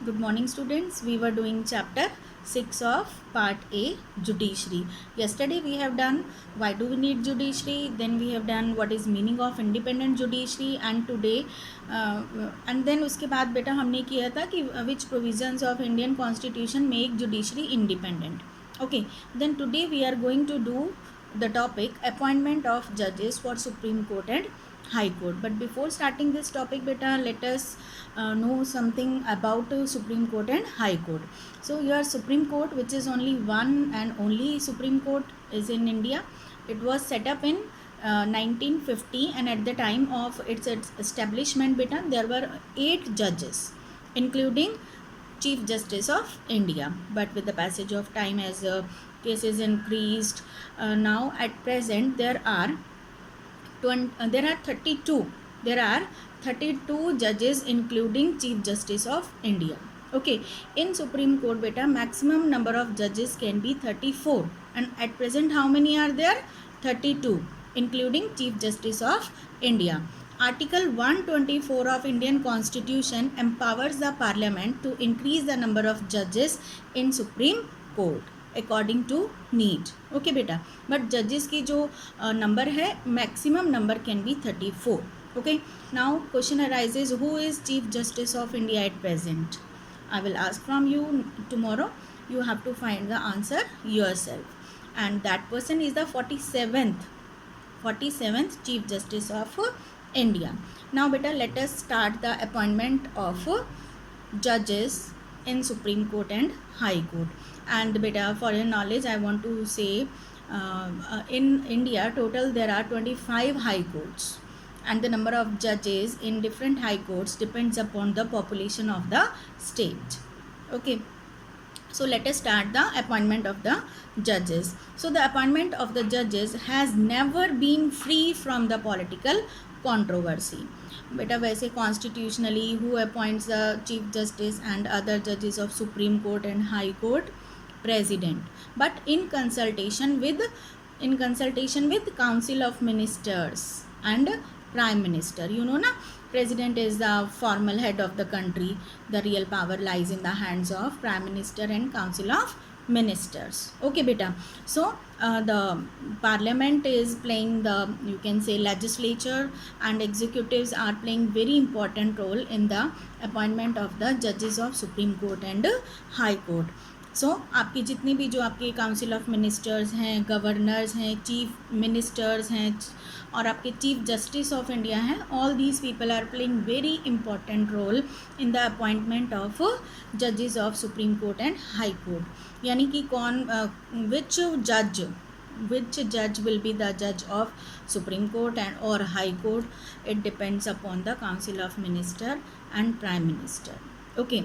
Good morning students. We were doing chapter 6 of part A, judiciary. Yesterday we have done why do we need judiciary, then we have done what is meaning of independent judiciary, and today and then उसके बाद बेटा हमने किया था कि which provisions of Indian constitution make judiciary independent. Okay, then today we are going to do the topic appointment of judges for Supreme Court and High Court. But before starting this topic beta, let us know something about Supreme Court and High Court. So your Supreme Court, which is only one and only Supreme Court is in India, it was set up in 1950, and at the time of its establishment beta, there were 8 judges including Chief Justice of India. But with the passage of time, as cases increased, now at present there are 32 judges including Chief Justice of India. Okay, in Supreme Court beta, maximum number of judges can be 34, and at present how many are there? 32 including Chief Justice of India. Article 124 of Indian Constitution empowers the Parliament to increase the number of judges in Supreme Court according to need. Okay बेटा, but judges की जो number है maximum number can be 34. Okay, now question arises, who is Chief Justice of India at present? I will ask from you tomorrow. You have to find the answer yourself, and that person is the 47th Chief Justice of India. Now beta, let us start the appointment of judges in Supreme Court and High Court. And beta, for your knowledge, I want to say in India total there are 25 high courts, and the number of judges in different high courts depends upon the population of the state. Okay, so let us start the appointment of the judges. So the appointment of the judges has never been free from the political controversy. बेटा वैसे constitutionally who appoints the Chief Justice and other judges of Supreme Court and High Court? President, but in consultation with Council of Ministers and Prime Minister. You know na, President is the formal head of the country. The real power lies in the hands of Prime Minister and Council of Ministers. Okay beta, so the Parliament is playing the, you can say, legislature, and executives are playing very important role in the appointment of the judges of Supreme Court and High Court. सो आपकी जितनी भी जो आपके council of ministers हैं, governors हैं, chief ministers हैं, और आपके चीफ जस्टिस ऑफ इंडिया हैं, all these people are playing very important role in the appointment of जजेस of Supreme Court and high court. यानी कि कौन विच जज विल बी द जज ऑफ सुप्रीम कोर्ट एंड और high court, it depends upon the council of minister and prime minister. Okay,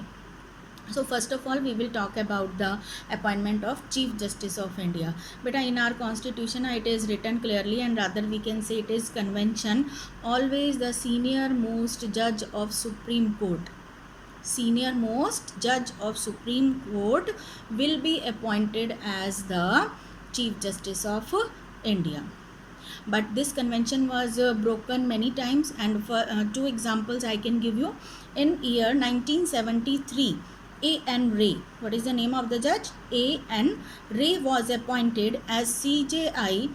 so first of all we will talk about the appointment of Chief Justice of India. But in our constitution it is written clearly, and rather we can say it is convention, always the senior most judge of Supreme Court will be appointed as the Chief Justice of India. But this convention was broken many times, and for 2 examples I can give you. In year 1973, A.N. Ray, what is the name of the judge? A.N. Ray was appointed as CJI,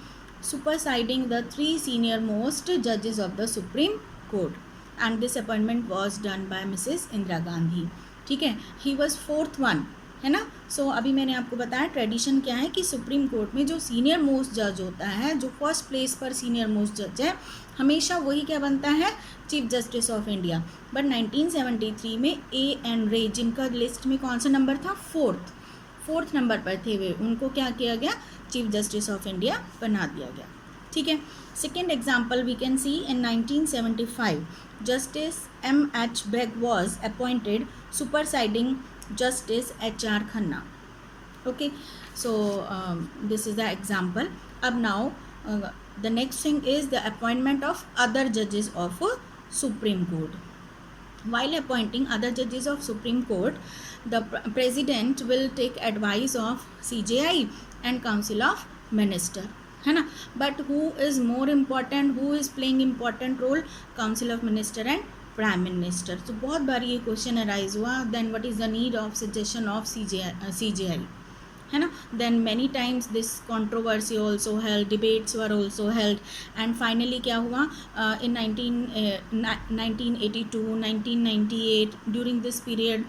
superseding the 3 senior most judges of the Supreme Court, and this appointment was done by Mrs. Indira Gandhi. ठीक है, he was 4th one, है ना. सो अभी मैंने आपको बताया tradition क्या है कि सुप्रीम कोर्ट में जो सीनियर मोस्ट जज होता है, जो फर्स्ट प्लेस पर सीनियर मोस्ट जज है, हमेशा वही क्या बनता है? Chief justice of India. But 1973 में A.N. रे, जिनका लिस्ट में कौन सा नंबर था? 4th नंबर पर थे वे, उनको क्या किया गया? चीफ जस्टिस ऑफ इंडिया बना दिया गया. ठीक है. Second example we can see in 1975 justice M.H. Beg was appointed superseding Justice H.R. Khanna. Okay, so this is the example. Ab now the next thing is the appointment of other judges of Supreme Court. While appointing other judges of Supreme Court, the President will take advice of CJI and Council of Minister, है ना. But who is more important, who is playing important role? Council of Minister and prime minister. तो बहुत बार ये question arise हुआ, then what is the need of suggestion of CJI, है ना। Then many times this controversy also held, debates were also held, and finally क्या हुआ in 1982 1998 during this period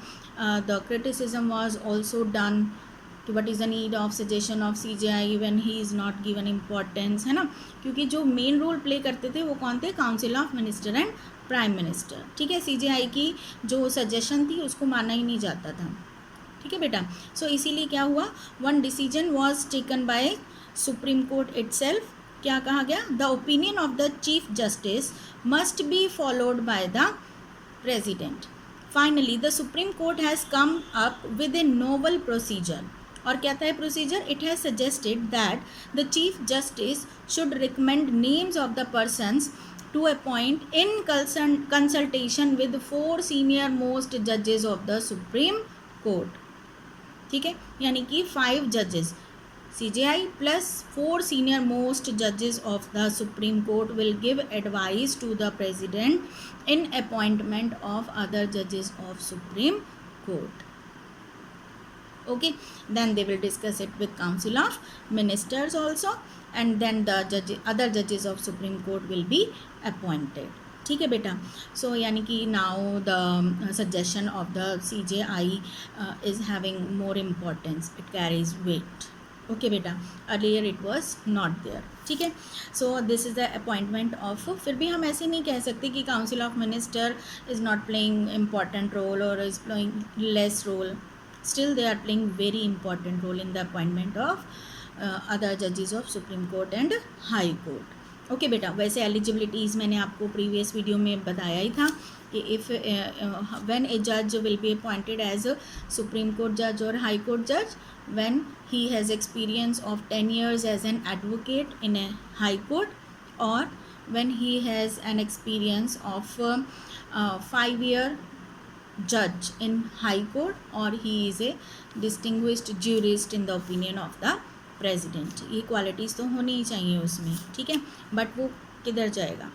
the criticism was also done to what is the need of suggestion of CJI when he is not given importance, है ना, क्योंकि जो main role play करते थे वो कौन थे, council of minister and prime minister, ठीक है। CJI की जो सजेशन थी उसको माना ही नहीं जाता था, ठीक है बेटा। सो इसीलिए क्या हुआ, one decision was taken by Supreme Court itself. क्या कहा गया, the opinion of the chief justice must be followed by the president. Finally the Supreme Court has come up with a novel procedure. और क्या था procedure, it has suggested that the chief justice should recommend names of the persons to appoint in consultation with 4 senior most जजेस of the Supreme Court, ठीक है। यानी कि 5 जजेस CJI plus 4 senior most judges of the Supreme Court will give advice to the President in appointment of other judges of Supreme Court. Okay, then they will discuss it with Council of Ministers also, and then the other judges of Supreme Court will be appointed. ठीक है बेटा। So यानी कि now the suggestion of the CJI is having more importance, it carries weight. Okay बेटा, earlier it was not there, ठीक है। So this is the appointment of, फिर भी हम ऐसे नहीं कह सकते कि council of minister is not playing important role और is playing less role, still they are playing very important role in the appointment of other जजेस of Supreme Court and high court. Okay बेटा, वैसे eligibilities मैंने आपको previous video में बताया ही था कि इफ़ व्हेन ए जज will be appointed as a supreme court जज और हाई कोर्ट जज, when he has experience of 10 years as an advocate in a high court, or when he has an experience of 5-year judge in high court, or he is a distinguished jurist in the opinion of the president। ये qualities तो होनी ही चाहिए उसमें, ठीक है। But वो किधर जाएगा,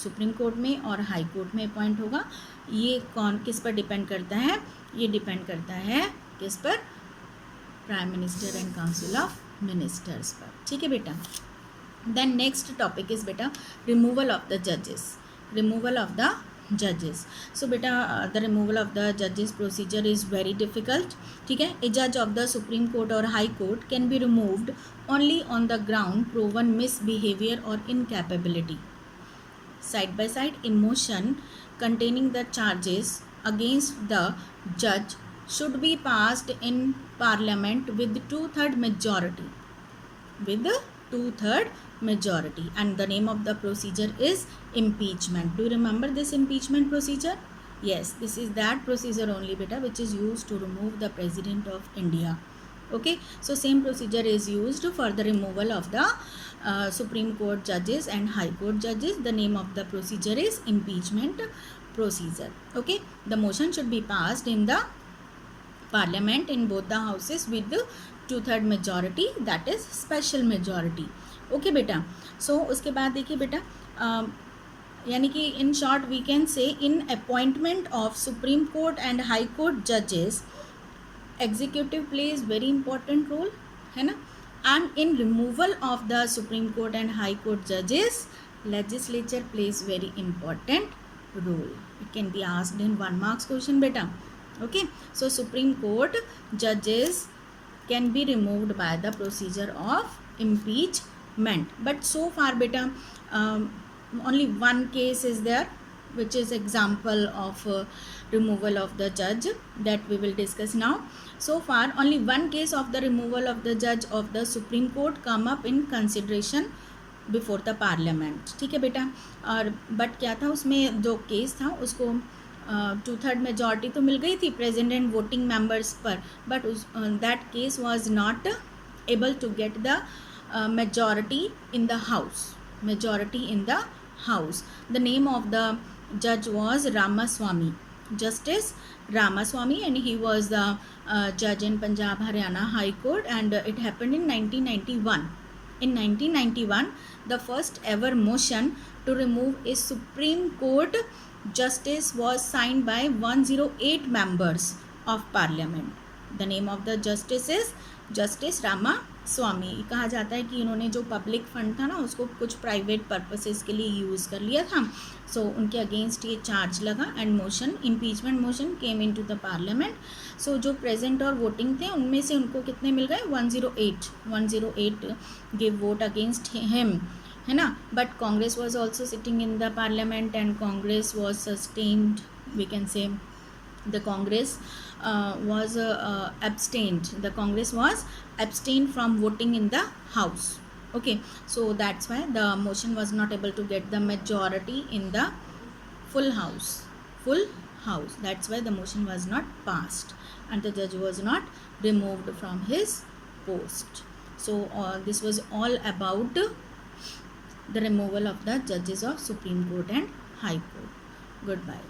सुप्रीम कोर्ट में और हाई कोर्ट में अपॉइंट होगा। ये कौन किस पर डिपेंड करता है, ये डिपेंड करता है किस पर, prime minister and council of ministers पर, ठीक है बेटा। देन नेक्स्ट टॉपिक इज बेटा रिमूवल ऑफ द जजेस, रिमूवल ऑफ द जजेस। सो बेटा द रिमूवल ऑफ द जजेस प्रोसीजर इज़ वेरी डिफिकल्ट, ठीक है। ए जज ऑफ द सुप्रीम कोर्ट और high court can be removed only on the ground proven misbehaviour और incapability. Side by side in motion containing the charges against the judge should be passed in parliament with 2/3 majority, with 2/3 majority, and the name of the procedure is impeachment. Do you remember this impeachment procedure? Yes, this is that procedure only beta which is used to remove the president of India. Okay, so same procedure is used for the removal of the Supreme Court judges and High Court judges. The name of the procedure is impeachment procedure. Okay, the motion should be passed in the parliament in both the houses with the 2/3 majority, that is special majority. Okay बेटा, so उसके बाद देखिए बेटा यानी कि in short we can say in appointment of Supreme Court and High Court judges executive plays very important role, है ना, and in removal of the Supreme Court and High Court judges legislature plays very important role. It can be asked in 1 marks question beta. Okay, so Supreme Court judges can be removed by the procedure of impeachment, but so far beta only one case is there which is example of removal of the judge that we will discuss now. So far only one case of the removal of the judge of the Supreme Court come up in consideration before the parliament, ठीक है बेटा। और but क्या था उसमें जो case था उसको 2/3 मेजॉरिटी तो मिल गई थी प्रेजेंट एंड वोटिंग मेंबर्स पर, but that case was not able to get the majority in the house, majority in the house. The name of the judge was Ramaswamy, Justice Ramaswamy, and he was the judge in Punjab Haryana High Court, and it happened in 1991. In 1991, the first ever motion to remove a Supreme Court justice was signed by 108 members of parliament. The name of the justice is justice Ramaswami. कहा जाता है कि इन्होंने जो public fund था ना उसको कुछ प्राइवेट पर्पसेस के लिए यूज़ कर लिया था. सो उनके अगेंस्ट ये चार्ज लगा and motion, impeachment motion came into the Parliament. So जो प्रेजेंट और वोटिंग थे उनमें से उनको कितने मिल गए? 108 गिव वोट अगेंस्ट हिम, है ना. But Congress was also sitting in the Parliament and Congress was sustained, we can say the Congress was abstained. The Congress was abstained from voting in the House. Okay, so that's why the motion was not able to get the majority in the full house. That's why the motion was not passed and the judge was not removed from his post. So this was all about the removal of the judges of Supreme Court and High Court. Goodbye.